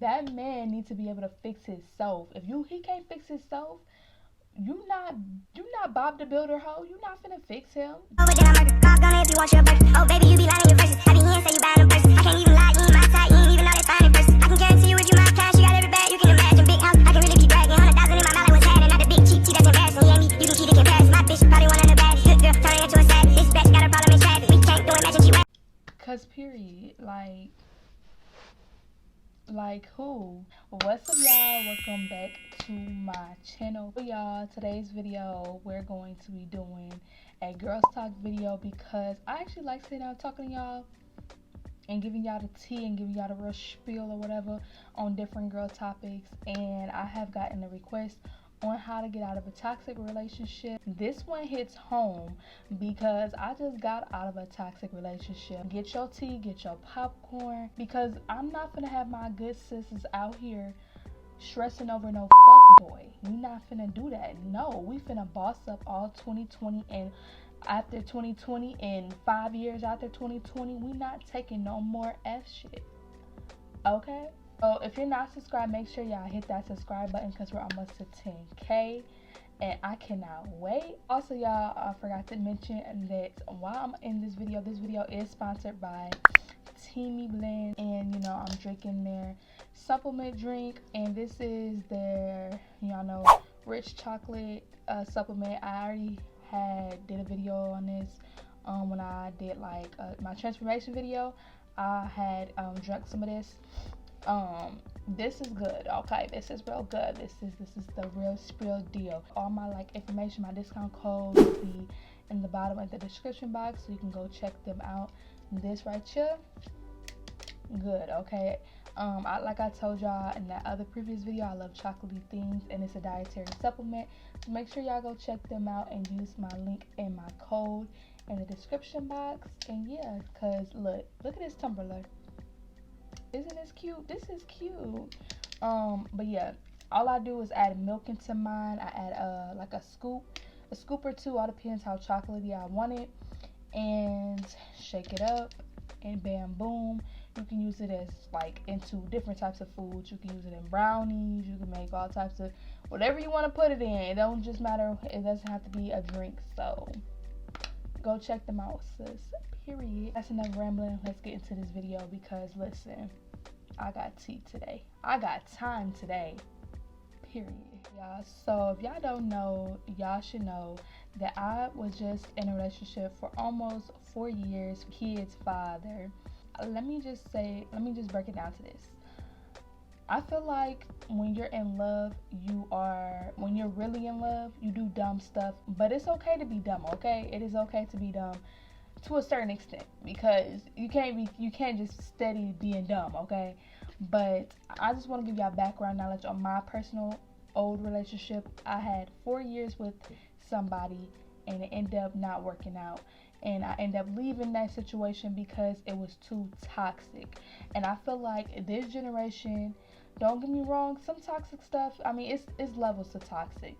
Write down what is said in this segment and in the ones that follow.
That man needs to be able to fix himself. If he can't fix himself, you not Bob the Builder hoe. You not finna fix him. Oh, but then I murder. Mom, gonna if you want your burger. Oh, baby, you be lying your verses. I be here, say you buying them purses. I can't even lie, you ain't my type, you ain't even know that's fine in person. I can guarantee you if you my cash, you got every bag you can imagine. Big house, I can really keep bragging. 100,000 in my mouth, I was had, and not the big cheap tea, that's embarrassing. You ain't me, you can keep it comparison. My bitch probably one of the baddest. Good girl, turning into a savage. This bitch got a problem in traffic. We can't do it, matching, she rap. Cause period, like who? What's up, y'all? Welcome back to my channel. Y'all, today's video we're going to be doing a girls talk video because I actually like sitting down talking to y'all and giving y'all the tea and giving y'all the real spiel or whatever on different girl topics. And I have gotten a request on how to get out of a toxic relationship. This one hits home because I just got out of a toxic relationship. Get your tea, get your popcorn, because I'm not gonna have my good sisters out here stressing over no fuck boy. We not finna do that. No, we finna boss up all 2020, and after 2020 and 5 years after 2020, we not taking no more F shit. Okay? So if you're not subscribed, make sure y'all hit that subscribe button because we're almost to 10K and I cannot wait. Also, y'all, I forgot to mention that while I'm in this video is sponsored by Teamy Blend, and you know I'm drinking their supplement drink, and this is their, y'all know, rich chocolate supplement. I already did a video on this when I did like my transformation video. I had drunk some of this. This is good. Okay, this is real good. This is the real deal. All my like information, my discount code will be in the bottom of the description box, so you can go check them out. This right here, good. Okay. Like I told y'all in that other previous video, I love chocolatey things, and it's a dietary supplement. So make sure y'all go check them out and use my link and my code in the description box. And yeah, cause look at this tumbler. Isn't this cute? This is cute. But yeah, all I do is add milk into mine. I add like a scoop or two. All depends how chocolatey I want it, and shake it up, and bam, boom. You can use it as like into different types of foods. You can use it in brownies. You can make all types of whatever you want to put it in. It don't just matter. It doesn't have to be a drink. So go check them out, sis. Period. That's enough rambling. Let's get into this video because listen, I got tea today. I got time today. Period. Y'all, so if y'all don't know, y'all should know that I was just in a relationship for almost 4 years, kids father. Let me just break it down to this. I feel like when you're in love, when you're really in love, you do dumb stuff, but it's okay to be dumb, okay? It is okay to be dumb to a certain extent, because you can't just steady being dumb, okay? But I just want to give y'all background knowledge on my personal old relationship. I had 4 years with somebody and it ended up not working out, and I ended up leaving that situation because it was too toxic. And I feel like this generation, don't get me wrong, some toxic stuff, I mean, it's levels to toxic,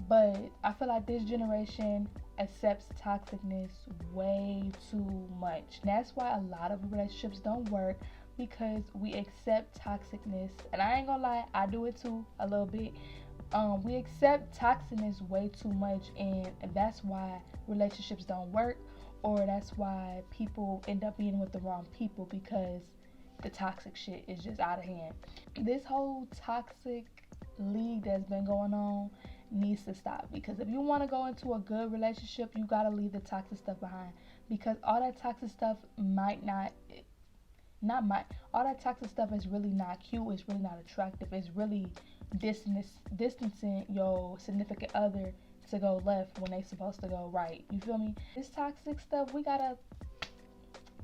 but I feel like this generation accepts toxicness way too much. And that's why a lot of relationships don't work, because we accept toxicness. And I ain't gonna lie, I do it too a little bit. We accept toxicness way too much, and that's why relationships don't work, or that's why people end up being with the wrong people, because the toxic shit is just out of hand. This whole toxic league that's been going on needs to stop, because if you want to go into a good relationship, you got to leave the toxic stuff behind, because all that toxic stuff all that toxic stuff is really not cute. It's really not attractive. It's really distancing your significant other to go left when they supposed to go right. You feel me? This toxic stuff, we gotta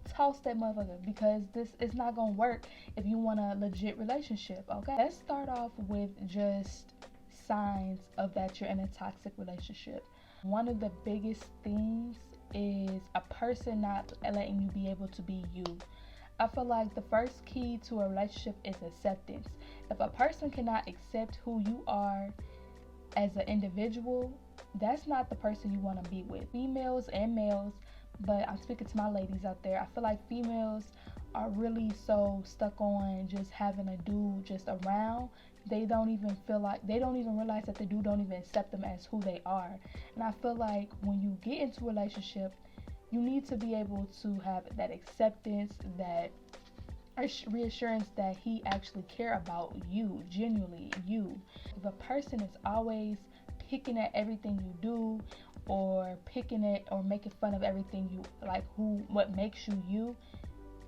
toss that motherfucker, because this is not gonna work if you want a legit relationship. Okay, let's start off with just signs of that you're in a toxic relationship. One of the biggest things is a person not letting you be able to be you. I feel like the first key to a relationship is acceptance. If a person cannot accept who you are as an individual, that's not the person you want to be with. Females and males, but I'm speaking to my ladies out there. I feel like females are really so stuck on just having a dude just around, they don't even realize that the dude don't even accept them as who they are. And I feel like when you get into a relationship, you need to be able to have that acceptance, that reassurance that he actually care about you, genuinely you. If a person is always picking at everything you do, or picking at or making fun of everything you like, what makes you you,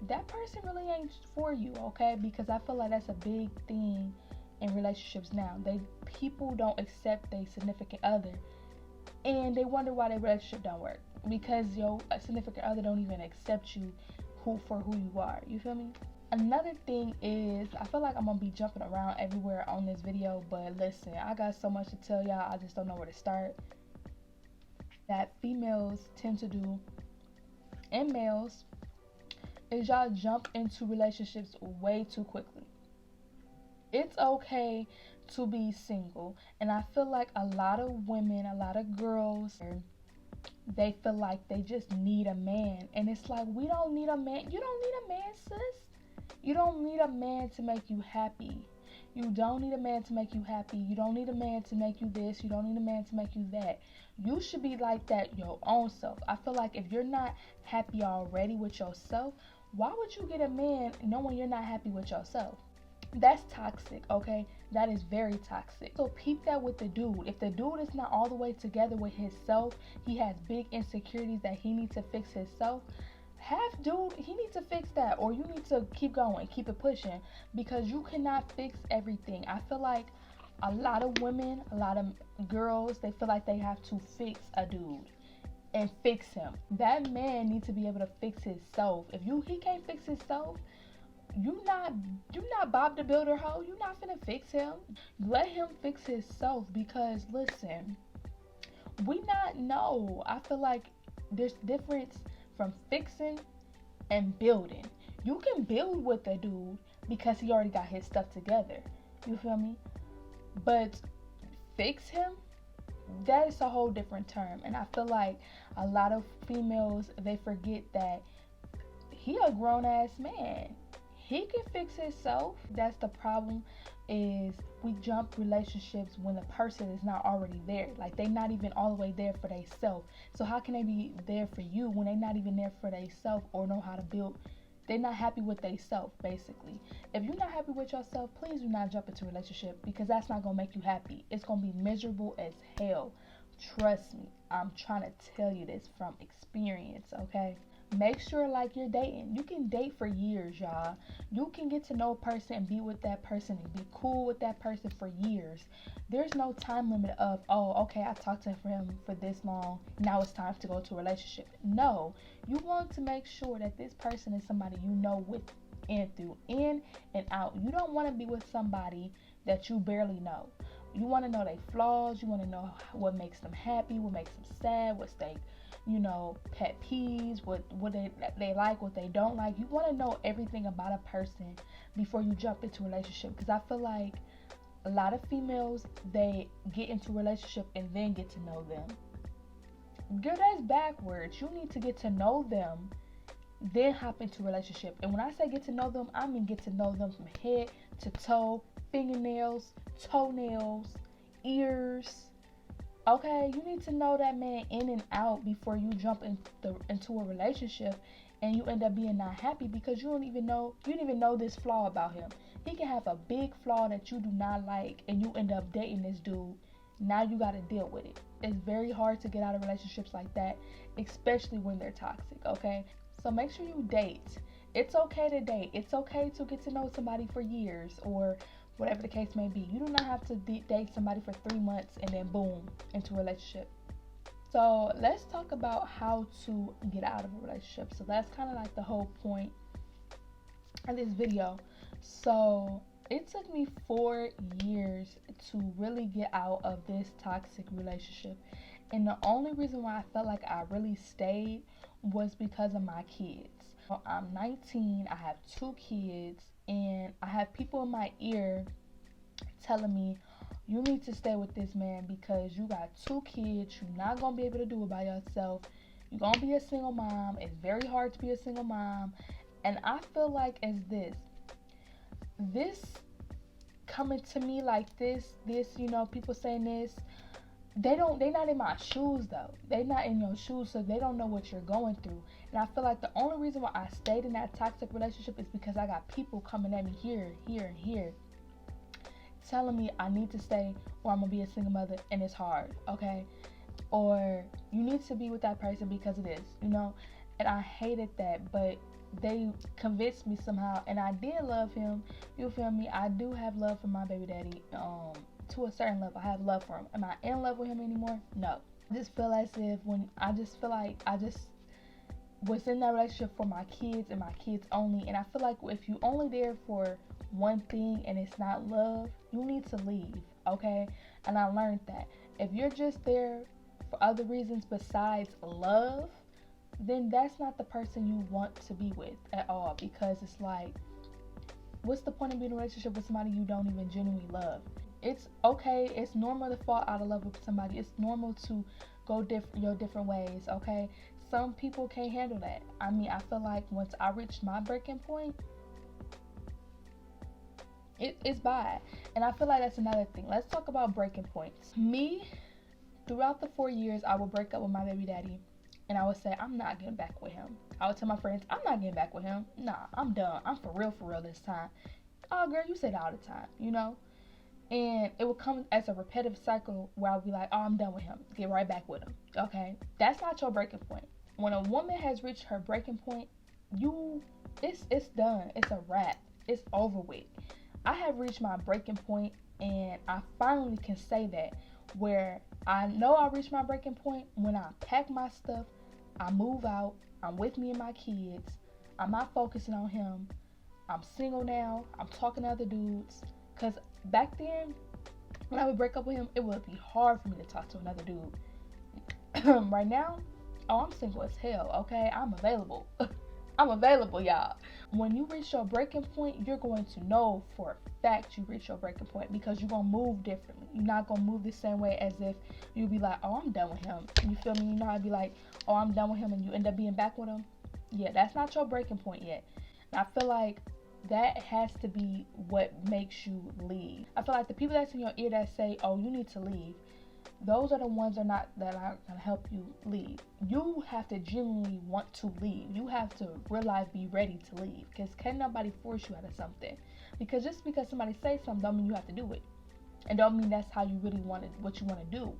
that person really ain't for you, okay? Because I feel like that's a big thing in relationships now. People don't accept their significant other, and they wonder why their relationship don't work, because your significant other don't even accept you for who you are. You feel me? Another thing is, I feel like I'm gonna be jumping around everywhere on this video, but listen, I got so much to tell y'all, I just don't know where to start. That females tend to do, and males, is y'all jump into relationships way too quickly. It's okay to be single, and I feel like a lot of women, a lot of girls, they feel like they just need a man, and it's like, we don't need a man. You don't need a man, sis. You don't need a man to make you happy. You don't need a man to make you happy. You don't need a man to make you this. You don't need a man to make you that. You should be like that your own self. I feel like if you're not happy already with yourself, why would you get a man knowing you're not happy with yourself? That's toxic, okay? That is very toxic. So peep that with the dude. If the dude is not all the way together with himself, he has big insecurities that he needs to fix himself, he needs to fix that, or you need to keep going, keep it pushing, because you cannot fix everything. I feel like a lot of women, a lot of girls, they feel like they have to fix a dude and fix him. That man needs to be able to fix himself. If he can't fix himself, you not Bob the Builder hoe. You not finna fix him. Let him fix himself, because listen, I feel like there's difference from fixing and building. You can build with a dude because he already got his stuff together. You feel me? But fix him, that is a whole different term. And I feel like a lot of females, they forget that he a grown ass man. He can fix himself. That's the problem, is we jump relationships when the person is not already there. Like, they not even all the way there for themselves. So how can they be there for you when they not even there for themselves or know how to build? They're not happy with themselves, basically. If you're not happy with yourself, please do not jump into a relationship, because that's not going to make you happy. It's going to be miserable as hell. Trust me. I'm trying to tell you this from experience, okay? Make sure, like, you're dating. You can date for years, y'all. You can get to know a person and be with that person and be cool with that person for years. There's no time limit of, oh, okay, I talked to him for this long, now it's time to go to a relationship. No, you want to make sure that this person is somebody you know with and through, in and out. You don't want to be with somebody that you barely know. You want to know their flaws. You want to know what makes them happy, what makes them sad, what's they, pet peeves, what they like, what they don't like. You want to know everything about a person before you jump into a relationship, because I feel like a lot of females, they get into a relationship and then get to know them. Girl, that's backwards. You need to get to know them, then hop into a relationship. And when I say get to know them, I mean get to know them from head to toe, fingernails, toenails, ears. Okay, you need to know that man in and out before you jump into a relationship and you end up being not happy, because you didn't even know this flaw about him. He can have a big flaw that you do not like, and you end up dating this dude. Now you got to deal with it. It's very hard to get out of relationships like that, especially when they're toxic, okay? So make sure you date. It's okay to date. It's okay to get to know somebody for years, or whatever the case may be. You do not have to date somebody for 3 months and then boom, into a relationship. So let's talk about how to get out of a relationship. So that's kind of like the whole point of this video. So it took me 4 years to really get out of this toxic relationship. And the only reason why I felt like I really stayed was because of my kids. I'm 19, I have 2 kids, and I have people in my ear telling me, you need to stay with this man because you got 2 kids, you're not going to be able to do it by yourself, you're going to be a single mom, it's very hard to be a single mom, And I feel like as this coming to me like this, you know, people saying this, they not in my shoes though. They not in your shoes, so they don't know what you're going through. And I feel like the only reason why I stayed in that toxic relationship is because I got people coming at me here, and here, telling me I need to stay or I'm gonna be a single mother and it's hard, okay? Or you need to be with that person because of this, you know? And I hated that, but they convinced me somehow, and I did love him. You feel me? I do have love for my baby daddy. To a certain level, I have love for him. Am I in love with him anymore? No. I just feel as if I just was in that relationship for my kids and my kids only. And I feel like if you only there for one thing and it's not love, you need to leave, okay? And I learned that if you're just there for other reasons besides love, then that's not the person you want to be with at all, because it's like, what's the point of being in a relationship with somebody you don't even genuinely love? It's okay, it's normal to fall out of love with somebody. It's normal to go your different ways, okay? Some people can't handle that. I mean, I feel like once I reached my breaking point, it's bad. And I feel like that's another thing. Let's talk about breaking points. Me, throughout the 4 years, I would break up with my baby daddy. And I would say, I'm not getting back with him. I would tell my friends, I'm not getting back with him. Nah, I'm done. I'm for real this time. Oh, girl, you say that all the time, you know? And it would come as a repetitive cycle where I would be like, oh, I'm done with him. Get right back with him, okay? That's not your breaking point. When a woman has reached her breaking point, it's done. It's a wrap. It's over with. I have reached my breaking point, and I finally can say that, where I know I reached my breaking point when I pack my stuff, I move out, I'm with me and my kids, I'm not focusing on him, I'm single now, I'm talking to other dudes. Because back then, when I would break up with him, it would be hard for me to talk to another dude. Right now, I'm single as hell, okay? I'm available. I'm available, y'all. When you reach your breaking point, you're going to know for a fact you reach your breaking point, because you're going to move differently. You're not going to move the same way as if you be like, oh, I'm done with him. You feel me? You know how I'd be like, oh, I'm done with him, and you end up being back with him? Yeah, that's not your breaking point yet. And I feel like that has to be what makes you leave. I feel like the people that's in your ear that say, oh, you need to leave, those are the ones that are going to help you leave. You have to genuinely want to leave. You have to realize, be ready to leave, because can't nobody force you out of something. Because just because somebody says something don't mean you have to do it, and don't mean that's how you really want it, what you want to do.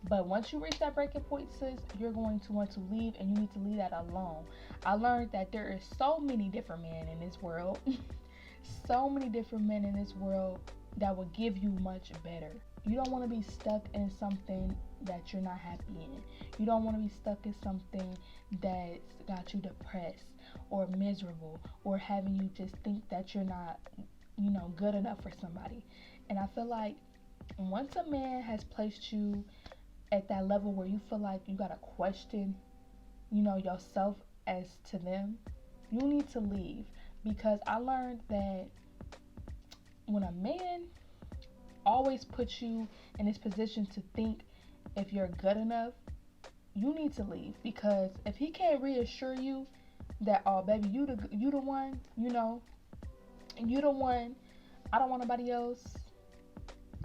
But once you reach that breaking point, sis, you're going to want to leave, and you need to leave that alone. I learned that there is so many different men in this world, so many different men in this world that will give you much better. You don't want to be stuck in something that you're not happy in. You don't want to be stuck in something that's got you depressed or miserable, or having you just think that you're not, good enough for somebody. And I feel like once a man has placed you at that level where you feel like you gotta question, yourself as to them, you need to leave. Because I learned that when a man always puts you in this position to think if you're good enough, you need to leave. Because if he can't reassure you that, oh baby, you the one, you the one, I don't want nobody else,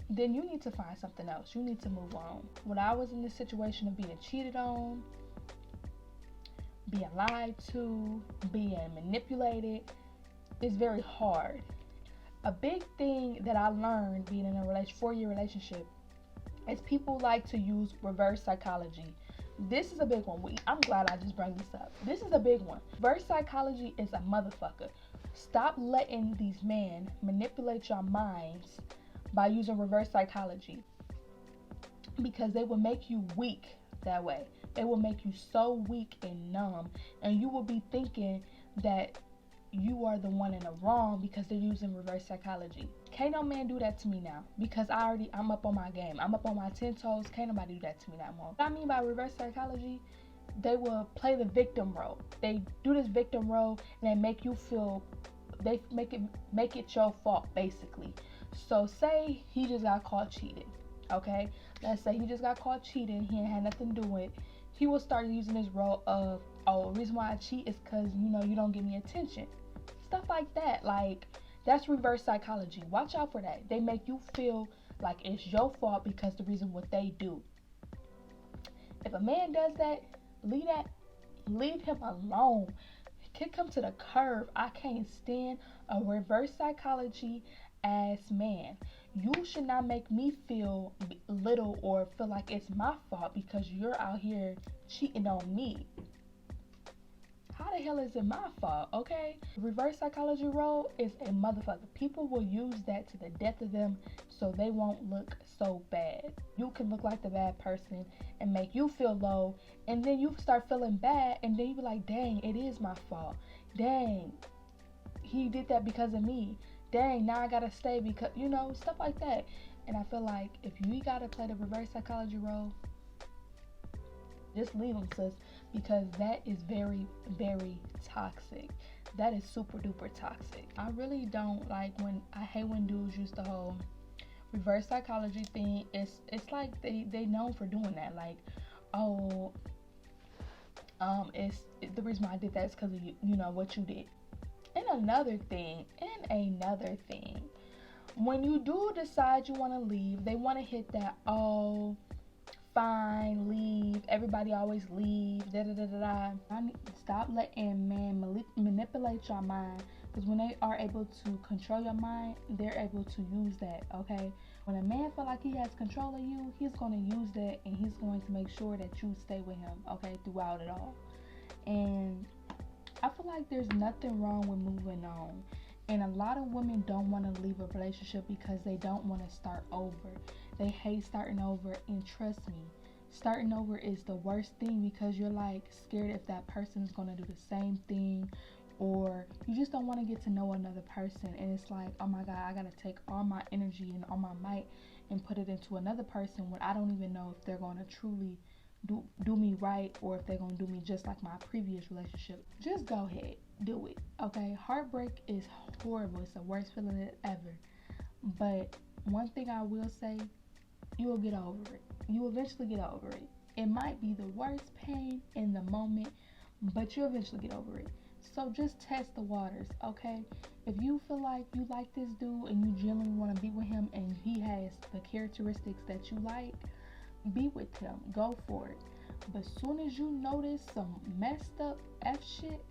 then you need to find something else. You need to move on. When I was in this situation of being cheated on, being lied to, being manipulated, it's very hard. A big thing that I learned being in a 4-year relationship is people like to use reverse psychology. This is a big one. I'm glad I just brought this up. This is a big one. Reverse psychology is a motherfucker. Stop letting these men manipulate your minds by using reverse psychology, because they will make you weak that way. They will make you so weak and numb, and you will be thinking that you are the one in the wrong because they're using reverse psychology. Can't no man do that to me now, because I'm up on my game. I'm up on my 10 toes. Can't nobody do that to me no more. What I mean by reverse psychology, they will play the victim role. They do this victim role, and they make you feel, they make it your fault, basically. So say he just got caught cheating, okay? Let's say he just got caught cheating. He ain't had nothing to do with it. He will start using his role of, oh, the reason why I cheat is because, you don't give me attention. Stuff like that. Like, that's reverse psychology. Watch out for that. They make you feel like it's your fault because the reason what they do. If a man does that, leave him alone. Kick him to the curb. I can't stand a reverse psychology ass man. You should not make me feel little or feel like it's my fault because you're out here cheating on me. How the hell is it my fault, okay? Reverse psychology role is a motherfucker. People will use that to the death of them so they won't look so bad. You can look like the bad person and make you feel low, and then you start feeling bad, and then you be like, dang, it is my fault. Dang, he did that because of me. Dang, now I gotta stay because, stuff like that. And I feel like if you gotta play the reverse psychology role, just leave them, sis, because that is very, very toxic. That is super duper toxic. I really don't like I hate when dudes use the whole reverse psychology thing. It's like they known for doing that. Like, oh, it's the reason why I did that is because of you know what you did. And another thing, when you do decide you want to leave, they want to hit that, oh, fine, leave, everybody always leave, da da da da da. I need to stop letting men manipulate your mind, because when they are able to control your mind, they're able to use that, okay? When a man feel like he has control of you, he's going to use that, and he's going to make sure that you stay with him, okay, throughout it all. And I feel like there's nothing wrong with moving on. And a lot of women don't want to leave a relationship because they don't want to start over. They hate starting over, and trust me, starting over is the worst thing because you're like scared if that person is going to do the same thing, or you just don't want to get to know another person, and it's like, oh my god, I got to take all my energy and all my might and put it into another person when I don't even know if they're going to truly do me right, or if they're going to do me just like my previous relationship. Just go ahead, do it, okay? Heartbreak is horrible. It's the worst feeling ever. But one thing I will say, you will get over it. You will eventually get over it. It might be the worst pain in the moment, but you'll eventually get over it. So just test the waters, okay? If you feel like you like this dude and you genuinely want to be with him and he has the characteristics that you like, be with him. Go for it. But as soon as you notice some messed up F shit,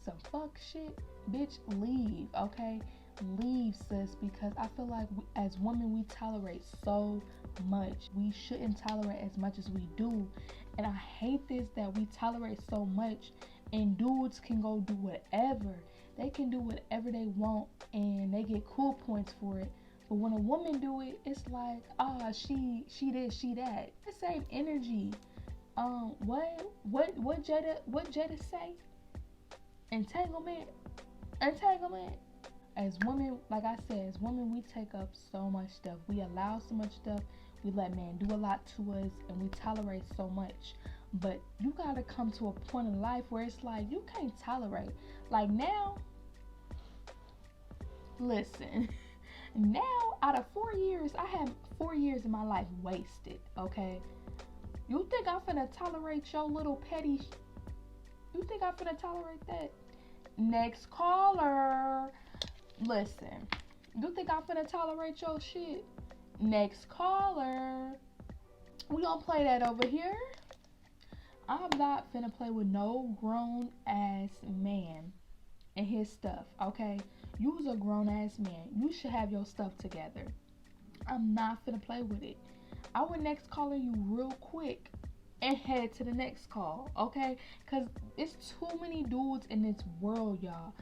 some fuck shit, bitch, leave, okay? Leave, sis, because I feel like as women, we tolerate so much. We shouldn't tolerate as much as we do. And I hate this, that we tolerate so much and dudes can go do whatever. They can do whatever they want and they get cool points for it. But when a woman do it, it's like, she this, she that. The same energy. What Jada say? Entanglement. As women, like I said, as women, we take up so much stuff. We allow so much stuff. We let men do a lot to us, and we tolerate so much. But you gotta come to a point in life where it's like you can't tolerate. Like now, listen. Now, out of 4 years, I have 4 years of my life wasted, okay? You think I'm finna tolerate your little petty you think I'm finna tolerate that? Next caller. Listen, you think I'm finna tolerate your shit? Next caller. We gonna play that over here. I'm not finna play with no grown ass man and his stuff, okay? You's a grown ass man. You should have your stuff together. I'm not finna play with it. I would next caller you real quick and head to the next call, okay? Because it's too many dudes in this world, y'all.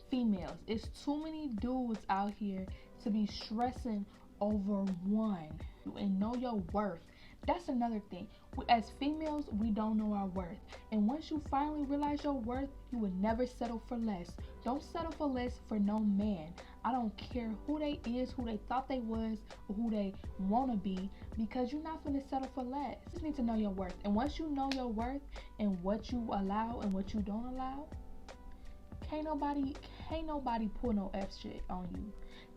Females. It's too many dudes out here to be stressing over one. And know your worth. That's another thing. As females, we don't know our worth. And once you finally realize your worth, you would never settle for less. Don't settle for less for no man. I don't care who they is, who they thought they was, or who they want to be, because you're not going to settle for less. You just need to know your worth. And once you know your worth and what you allow and what you don't allow, can't nobody pull no F shit on you.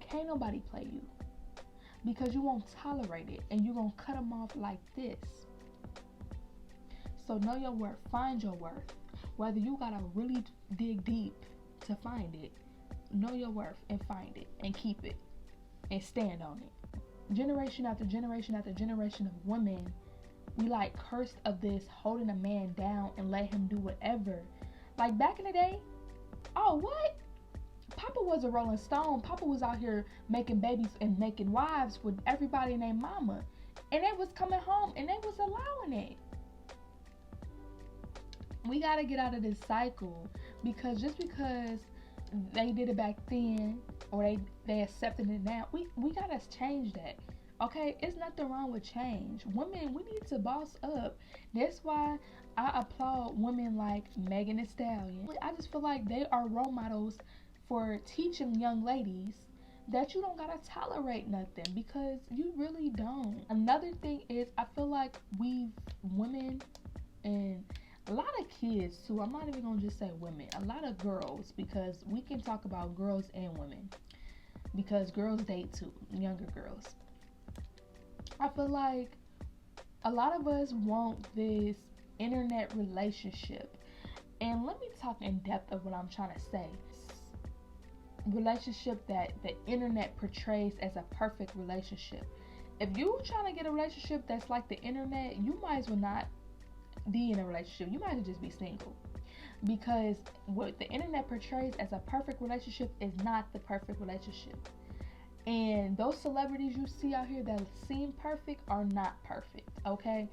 Can't nobody play you. Because you won't tolerate it, and you're going to cut them off like this. So know your worth. Find your worth. Whether you gotta really dig deep to find it, know your worth and find it and keep it and stand on it. Generation after generation after generation of women, we like cursed of this holding a man down and let him do whatever. Like back in the day, oh what? Papa was a Rolling Stone. Papa was out here making babies and making wives with everybody named Mama. And they was coming home and they was allowing it. We gotta get out of this cycle, because just because they did it back then or they accepted it now, we gotta change that. Okay, it's nothing wrong with change. Women, we need to boss up. That's why I applaud women like Megan Thee Stallion. I just feel like they are role models for teaching young ladies that you don't gotta tolerate nothing, because you really don't. Another thing is, I feel like women, and a lot of kids too, I'm not even gonna just say women, a lot of girls, because we can talk about girls and women, because girls date too, younger girls. I feel like a lot of us want this internet relationship, and let me talk in depth of what I'm trying to say. Relationship that the internet portrays as a perfect relationship. If you're trying to get a relationship that's like the internet, you might as well not be in a relationship. You might as well just be single, because what the internet portrays as a perfect relationship is not the perfect relationship. And those celebrities you see out here that seem perfect are not perfect, okay?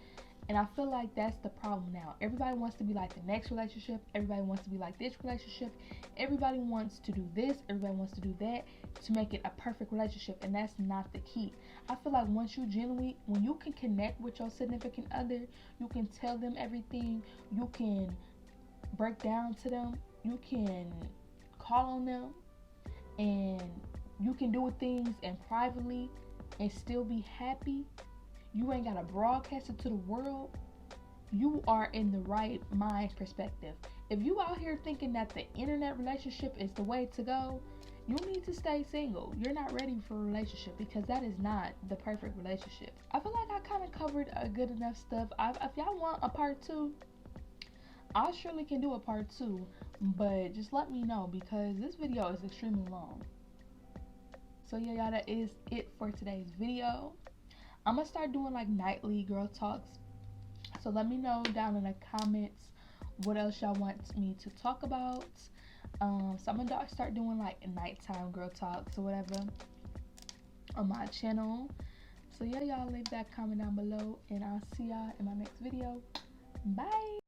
And I feel like that's the problem now. Everybody wants to be like the next relationship. Everybody wants to be like this relationship. Everybody wants to do this. Everybody wants to do that to make it a perfect relationship. And that's not the key. I feel like when you can connect with your significant other, you can tell them everything. You can break down to them. You can call on them. And you can do things and privately and still be happy. You ain't gotta broadcast it to the world. You are in the right mind perspective. If you out here thinking that the internet relationship is the way to go, you need to stay single. You're not ready for a relationship, because that is not the perfect relationship. I feel like I kind of covered a good enough stuff. If y'all want a part 2, I surely can do a part 2, but just let me know, because this video is extremely long. So yeah, y'all, that is it for today's video. I'm gonna start doing like nightly girl talks, so let me know down in the comments what else y'all want me to talk about. So I'm gonna start doing like nighttime girl talks or whatever on my channel. So yeah, y'all, leave that comment down below, and I'll see y'all in my next video. Bye.